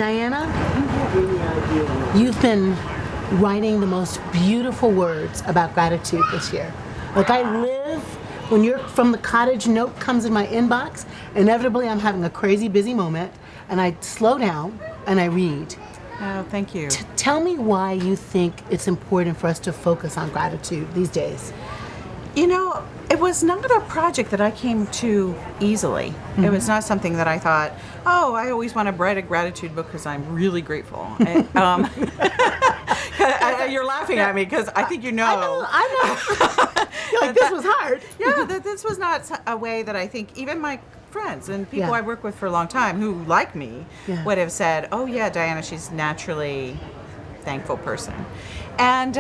Diana, you've been writing the most beautiful words about gratitude this year. Like when you're from the cottage note comes in my inbox, inevitably I'm having a crazy busy moment and I slow down and I read. Oh, thank you. Tell me why you think it's important for us to focus on gratitude these days. You know, it was not a project that I came to easily. Mm-hmm. It was not something that I thought, oh, I always want to write a gratitude book because I'm really grateful. And, you're laughing at me because I think you know. I know. You're like, this was hard. Yeah, this was not a way that I think even my friends and people I work with for a long time who like me would have said, oh yeah, Diana, she's naturally thankful person. And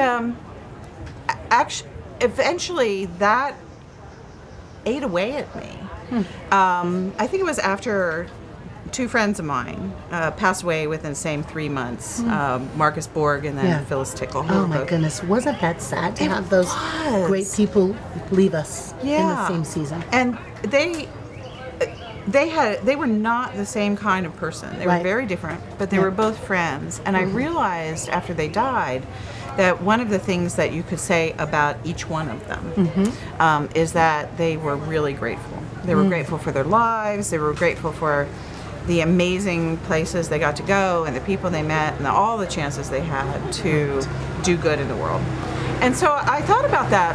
actually, eventually that ate away at me. I think it was after two friends of mine passed away within the same 3 months, Marcus Borg and then Phyllis Tickle. Oh my goodness, wasn't that sad to have those great people leave us in the same season? And they were not the same kind of person. They were very different, but they were both friends. And I realized after they died that one of the things that you could say about each one of them is that they were really grateful. They were grateful for their lives. They were grateful for the amazing places they got to go and the people they met and all the chances they had to do good in the world. And so I thought about that,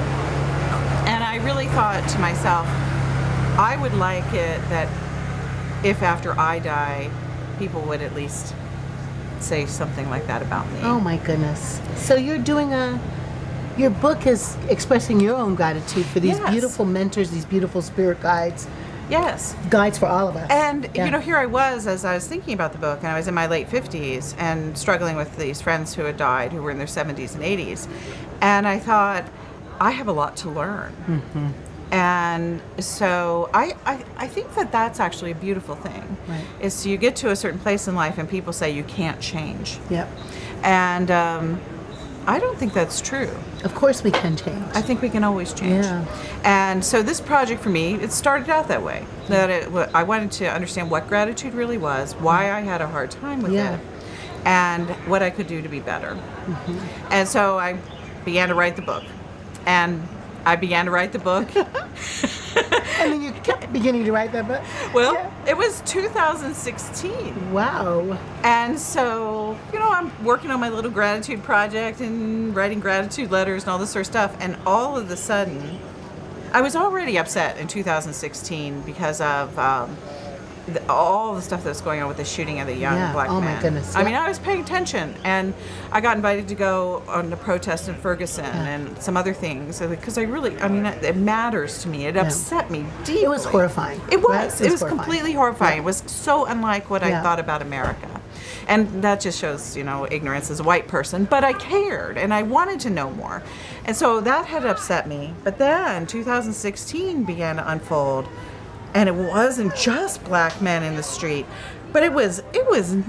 and I really thought to myself, I would like it that if after I die, people would at least say something like that about me. Oh my goodness. So you're doing your book is expressing your own gratitude for these beautiful mentors, these beautiful spirit guides. Yes. Guides for all of us. And, you know, here I was as I was thinking about the book, and I was in my late 50s and struggling with these friends who had died, who were in their 70s and 80s. And I thought, I have a lot to learn. Mm-hmm. And so I think that that's actually a beautiful thing. Right. Is you get to a certain place in life and people say you can't change. Yep. And I don't think that's true. Of course we can change. I think we can always change. Yeah. And so this project for me, it started out that way. That I wanted to understand what gratitude really was, why I had a hard time with it, and what I could do to be better. Mm-hmm. And so I began to write the book. And I began to write the book. And then you kept beginning to write that book? Well, it was 2016. Wow. And so, you know, I'm working on my little gratitude project and writing gratitude letters and all this sort of stuff. And all of a sudden, I was already upset in 2016 because of all the stuff that was going on with the shooting of the young black man. Oh my goodness. I mean, I was paying attention, and I got invited to go on the protest in Ferguson and some other things because it matters to me. It upset me deeply. It was horrifying. It was. Right? It was completely horrifying. It was so unlike what I thought about America. And that just shows, you know, ignorance as a white person. But I cared, and I wanted to know more. And so that had upset me. But then 2016 began to unfold. And it wasn't just black men in the street, but it was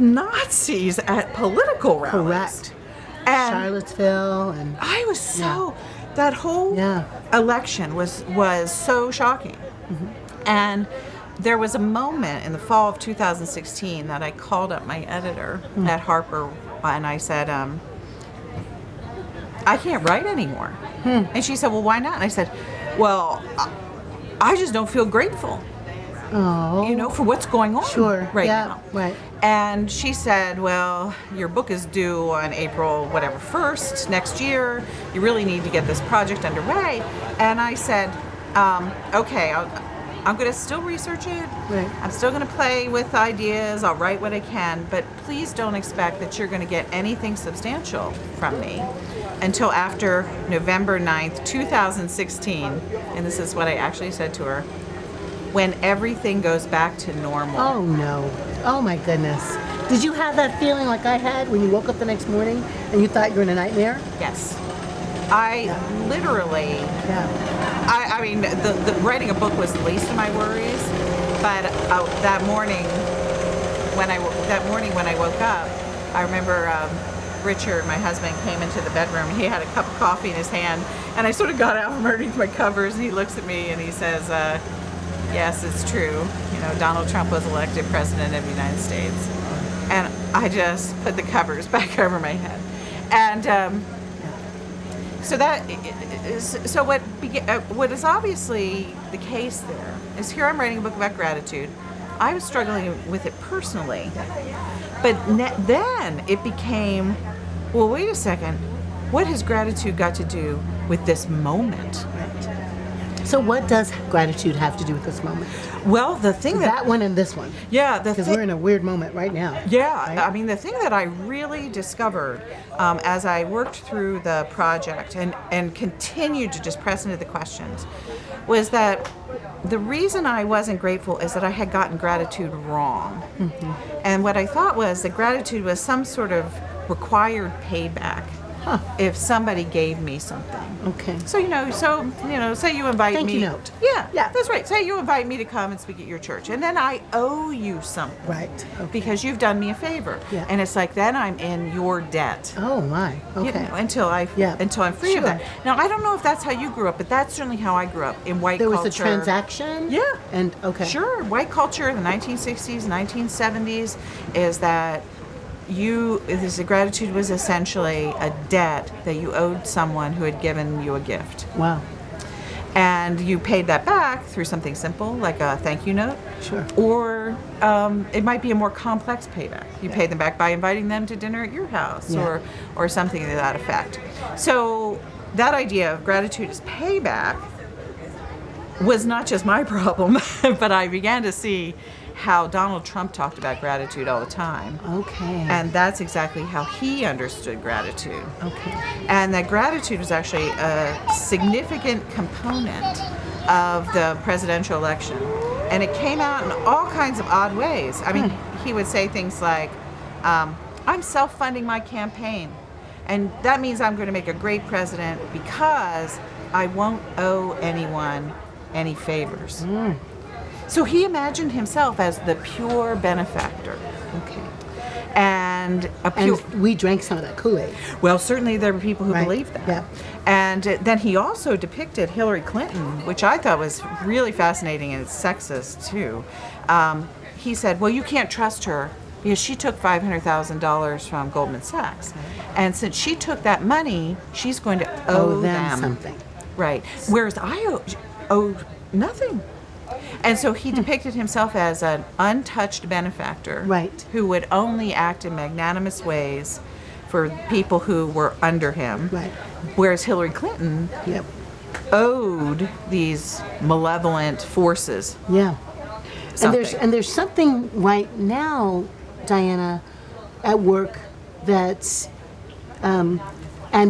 Nazis at political rallies. Correct. And Charlottesville and I was that whole election was so shocking. Mm-hmm. And there was a moment in the fall of 2016 that I called up my editor at Harper and I said, I can't write anymore. And she said, well, why not? And I said, well, I just don't feel grateful. Oh. You know, for what's going on right now. Right. And she said, well, your book is due on April 1st next year. You really need to get this project underway. And I said, okay, I'm going to still research it. Right. I'm still going to play with ideas. I'll write what I can. But please don't expect that you're going to get anything substantial from me until after November 9th, 2016. And this is what I actually said to her. When everything goes back to normal. Oh no. Oh my goodness. Did you have that feeling like I had when you woke up the next morning and you thought you were in a nightmare? Yes. I literally, I mean, the writing a book was the least of my worries, but that morning when I woke up, I remember Richard, my husband, came into the bedroom. He had a cup of coffee in his hand, and I sort of got out from underneath my covers, and he looks at me and he says, yes, it's true. You know, Donald Trump was elected president of the United States. And I just put the covers back over my head. And so what is obviously the case there is here I'm writing a book about gratitude. I was struggling with it personally. But then it became, well, wait a second. What has gratitude got to do with this moment? Right. So what does gratitude have to do with this moment? Well, the thing that one and this one. Yeah. Because we're in a weird moment right now. Yeah. Right? I mean, the thing that I really discovered as I worked through the project and continued to just press into the questions was that the reason I wasn't grateful is that I had gotten gratitude wrong. Mm-hmm. And what I thought was that gratitude was some sort of required payback. Huh. If somebody gave me something. Okay. So, say you invite me. Thank you note. Yeah, that's right. Say you invite me to come and speak at your church, and then I owe you something. Right. Okay. Because you've done me a favor. Yeah. And it's like, then I'm in your debt. Oh, my. Okay. Until I'm free of that. Now, I don't know if that's how you grew up, but that's certainly how I grew up in white culture. There was a transaction? Yeah. And, okay. Sure. White culture in the 1960s, 1970s is that this gratitude was essentially a debt that you owed someone who had given you a gift. Wow. And you paid that back through something simple, like a thank you note. Sure. Or it might be a more complex payback. You paid them back by inviting them to dinner at your house, or something to that effect. So that idea of gratitude as payback was not just my problem, but I began to see how Donald Trump talked about gratitude all the time. Okay. And that's exactly how he understood gratitude. Okay. And that gratitude was actually a significant component of the presidential election. And it came out in all kinds of odd ways. I mean, he would say things like, I'm self-funding my campaign. And that means I'm going to make a great president because I won't owe anyone any favors. Mm. So he imagined himself as the pure benefactor. Okay. And we drank some of that Kool-Aid. Well, certainly there were people who believed that. Yeah. And then he also depicted Hillary Clinton, which I thought was really fascinating, and it's sexist too. He said, well, you can't trust her because she took $500,000 from Goldman Sachs. And since she took that money, she's going to owe them something. Right. Whereas I owe nothing. And so he depicted himself as an untouched benefactor, who would only act in magnanimous ways for people who were under him. Right. Whereas Hillary Clinton owed these malevolent forces. Yeah. Something. And there's something right now, Diana, at work that's, and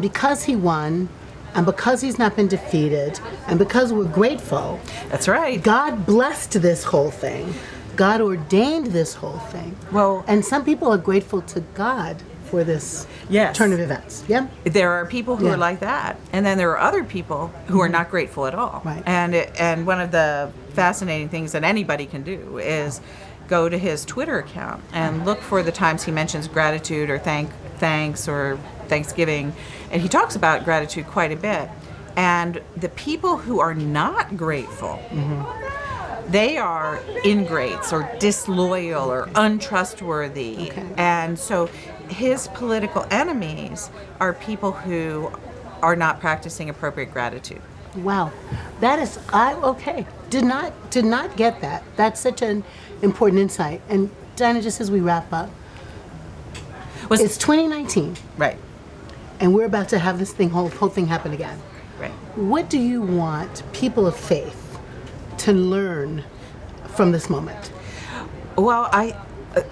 because he won, and because he's not been defeated, and because we're grateful. That's right. God blessed this whole thing. God ordained this whole thing. Well, and some people are grateful to God for this turn of events. Yeah. There are people who are like that, and then there are other people who are not grateful at all. Right. And one of the fascinating things that anybody can do is go to his Twitter account and look for the times he mentions gratitude or thanks or Thanksgiving, and he talks about gratitude quite a bit. And the people who are not grateful, they are ingrates or disloyal or untrustworthy. Okay. And so his political enemies are people who are not practicing appropriate gratitude. Wow, that is okay. Did not get that. That's such an important insight. And Diana, just as we wrap up, it's 2019. Right. And we're about to have this whole thing happen again. Right. What do you want people of faith to learn from this moment? Well,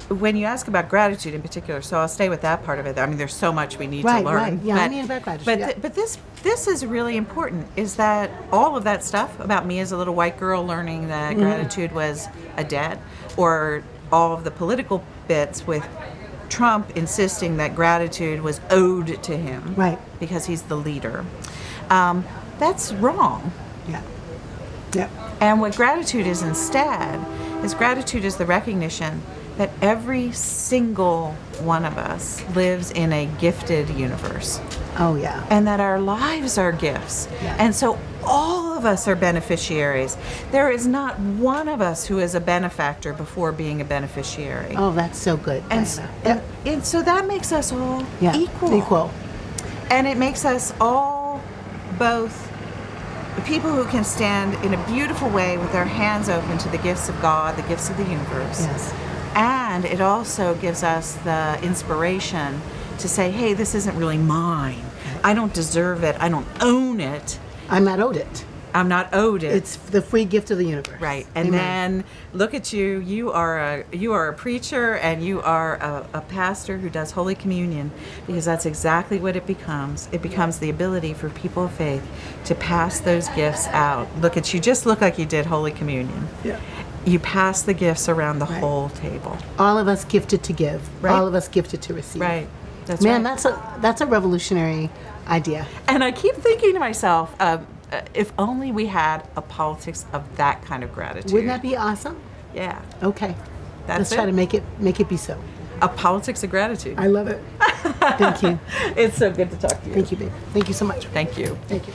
when you ask about gratitude in particular, so I'll stay with that part of it. I mean, there's so much we need to learn. Right. Yeah, I mean about gratitude. But this is really important. Is that all of that stuff about me as a little white girl learning that gratitude was a debt, or all of the political bits with Trump insisting that gratitude was owed to him, because he's the leader. That's wrong. Yeah. Yeah. And what gratitude is instead is gratitude is the recognition that every single one of us lives in a gifted universe. Oh, yeah. And that our lives are gifts. Yeah. And so all of us are beneficiaries. There is not one of us who is a benefactor before being a beneficiary. Oh, that's so good. And, Diana. and so that makes us all Yeah, equal. And it makes us all both people who can stand in a beautiful way with their hands open to the gifts of God, the gifts of the universe. Yes. And it also gives us the inspiration to say, hey, this isn't really mine. I don't deserve it. I don't own it. I'm not owed it. I'm not owed it. It's the free gift of the universe. Right. And Amen. then look at you. You are a preacher, and you are a pastor who does Holy Communion, because that's exactly what it becomes. It becomes the ability for people of faith to pass those gifts out. Look at you. Just look like you did Holy Communion. Yeah. You pass the gifts around the whole table. All of us gifted to give. Right. All of us gifted to receive. Right. That's Man, right. that's a revolutionary idea. And I keep thinking to myself, if only we had a politics of that kind of gratitude. Wouldn't that be awesome? Yeah. Okay. That's Let's try to make it be so. A politics of gratitude. I love it. Thank you. It's so good to talk to you. Thank you, babe. Thank you so much. Thank you. Thank you.